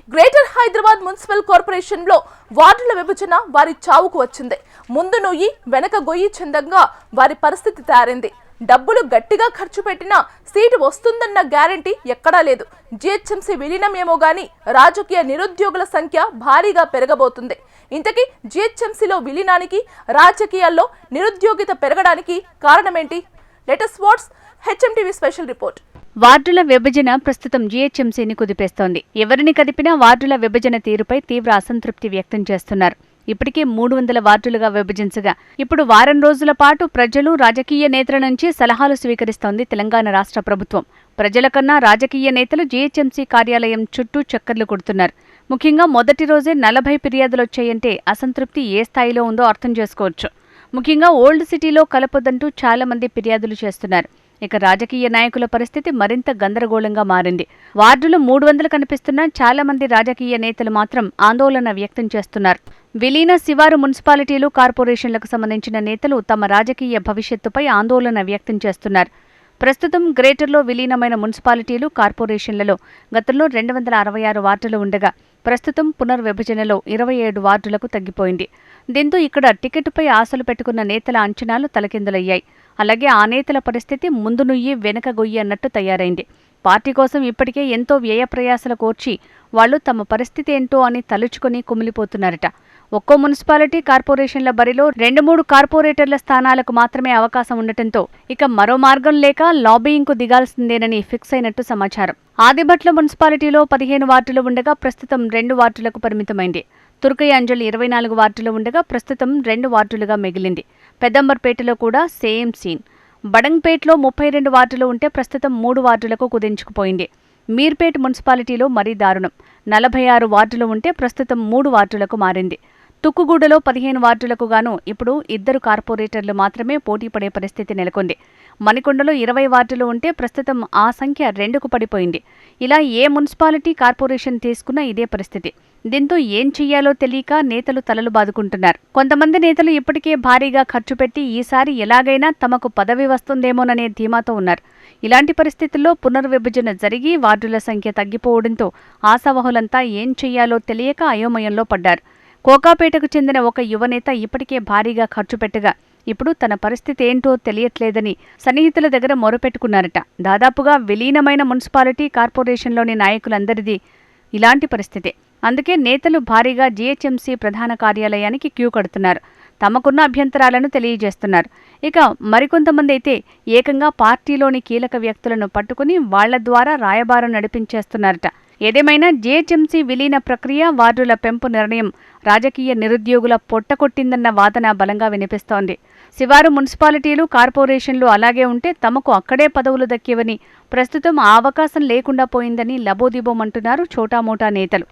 Greater Hyderabad municipal corporation లో వార్డుల విభజన వారి చావుకు వచ్చింది. ముందు నొయ్యి వెనక గొయ్యి చందంగా వారి పరిస్థితి తయారైంది. డబ్బులు గట్టిగా ఖర్చు పెట్టినా సీటు వస్తుందన్న గ్యారంటీ ఎక్కడా లేదు. జిహెచ్ఎంసీ విలీనమేమో గానీ రాజకీయ నిరుద్యోగుల సంఖ్య భారీగా పెరగబోతుంది. ఇంతకీ జిహెచ్ఎంసీలో విలీనానికి రాజకీయాల్లో నిరుద్యోగిత పెరగడానికి కారణమేంటి? Let us watch HMTV special report. వార్డుల విభజన ప్రస్తుతం జీహెచ్ఎంసీని కుదిపేస్తోంది. ఎవరిని కదిపినా వార్డుల విభజన తీరుపై తీవ్ర అసంతృప్తి వ్యక్తం చేస్తున్నారు. ఇప్పటికే 300 వార్డులుగా విభజించగా ఇప్పుడు వారం రోజుల పాటు ప్రజలు, రాజకీయ నేతల నుంచి సలహాలు స్వీకరిస్తోంది తెలంగాణ రాష్ట్ర ప్రభుత్వం. ప్రజల కన్నా రాజకీయ నేతలు జీహెచ్ఎంసీ కార్యాలయం చుట్టూ చక్కర్లు కొడుతున్నారు. ముఖ్యంగా మొదటి రోజే 40 ఫిర్యాదులొచ్చాయంటే అసంతృప్తి ఏ స్థాయిలో ఉందో అర్థం చేసుకోవచ్చు. ముఖ్యంగా ఓల్డ్ సిటీలో కలపొద్దంటూ చాలా మంది ఫిర్యాదులు చేస్తున్నారు. ఇక రాజకీయ నాయకుల పరిస్థితి మరింత గందరగోళంగా మారింది. వార్డులు 300 కనిపిస్తున్నా చాలా మంది రాజకీయ నేతలు మాత్రం ఆందోళన వ్యక్తం చేస్తున్నారు. విలీన శివారు మున్సిపాలిటీలు, కార్పొరేషన్లకు సంబంధించిన నేతలు తమ రాజకీయ భవిష్యత్తుపై ఆందోళన వ్యక్తం చేస్తున్నారు. ప్రస్తుతం గ్రేటర్లో విలీనమైన మున్సిపాలిటీలు, కార్పొరేషన్లలో గతంలో 266 వార్డులు ఉండగా ప్రస్తుతం పునర్విభజనలో 27 వార్డులకు తగ్గిపోయింది. దీంతో ఇక్కడ టికెట్పై ఆశలు పెట్టుకున్న నేతల అంచనాలు తలకిందులయ్యాయి. అలాగే ఆ నేతల పరిస్థితి ముందు నుయ్యి వెనక గొయ్యి అన్నట్టు తయారైంది. పార్టీ కోసం ఇప్పటికే ఎంతో వ్యయప్రయాసలు కోర్చి వాళ్లు తమ పరిస్థితి ఏంటో అని తలుచుకుని కుమిలిపోతున్నారట. ఒక్కో మున్సిపాలిటీ, కార్పొరేషన్ల బరిలో 2-3 కార్పొరేటర్ల స్థానాలకు మాత్రమే అవకాశం ఉండటంతో ఇక మరో మార్గం లేక లాబీయింగ్కు దిగాల్సిందేనని ఫిక్స్ అయినట్టు సమాచారం. ఆదిబట్ల మున్సిపాలిటీలో 15 వార్డులు ఉండగా ప్రస్తుతం 2 వార్డులకు పరిమితమైంది. తుర్కయ్య అంజలి 24 వార్డులు ఉండగా ప్రస్తుతం 2 వార్డులుగా మిగిలింది. పెద్దంబర్పేటలో కూడా సేమ్ సీన్. బడంగ్పేట్లో 32 వార్డులు ఉంటే ప్రస్తుతం 3 వార్డులకు కుదించుకుపోయింది. మీర్పేట్ మున్సిపాలిటీలో మరీ దారుణం. 46 వార్డులు ఉంటే ప్రస్తుతం 3 వార్డులకు మారింది. తుక్కుగూడలో 15 వార్డులకు గాను ఇప్పుడు 2 కార్పొరేటర్లు మాత్రమే పోటీ పడే పరిస్థితి నెలకొంది. మణికొండలో 20 వార్డులు ఉంటే ప్రస్తుతం ఆ సంఖ్య 2కు పడిపోయింది. ఇలా ఏ మున్సిపాలిటీ, కార్పొరేషన్ తీసుకున్నా ఇదే పరిస్థితి. దీంతో ఏం చెయ్యాలో తెలియక నేతలు తలలు బాదుకుంటున్నారు. కొంతమంది నేతలు ఇప్పటికే భారీగా ఖర్చు పెట్టి ఈసారి ఎలాగైనా తమకు పదవి వస్తుందేమోననే ధీమాతో ఉన్నారు. ఇలాంటి పరిస్థితుల్లో పునర్విభజన జరిగి వార్డుల సంఖ్య తగ్గిపోవడంతో ఆశావహులంతా ఏం చెయ్యాలో తెలియక అయోమయంలో పడ్డారు. కోకాపేటకు చెందిన ఒక యువనేత ఇప్పటికే భారీగా ఖర్చు పెట్టగా ఇప్పుడు తన పరిస్థితి ఏంటో తెలియట్లేదని సన్నిహితుల దగ్గర మొరపెట్టుకున్నారట. దాదాపుగా విలీనమైన మున్సిపాలిటీ, కార్పొరేషన్లోని నాయకులందరిది ఇలాంటి పరిస్థితే. అందుకే నేతలు భారీగా జీహెచ్ఎంసీ ప్రధాన కార్యాలయానికి క్యూ కడుతున్నారు. తమకున్న అభ్యంతరాలను తెలియజేస్తున్నారు. ఇక మరికొంతమంది అయితే ఏకంగా పార్టీలోని కీలక వ్యక్తులను పట్టుకుని వాళ్ల ద్వారా రాయబారం నడిపించేస్తున్నారట. ఏదేమైనా జీహెచ్ఎంసీ విలీన ప్రక్రియ, వార్డుల పెంపు నిర్ణయం రాజకీయ నిరుద్యోగుల పొట్టకొట్టిందన్న వాదన బలంగా వినిపిస్తోంది. శివారు మున్సిపాలిటీలు, కార్పొరేషన్లు అలాగే ఉంటే తమకు అక్కడే పదవులు దక్కేవని, ప్రస్తుతం ఆ అవకాశం లేకుండా పోయిందని లబోదిబోమంటున్నారు చోటామోటా నేతలు.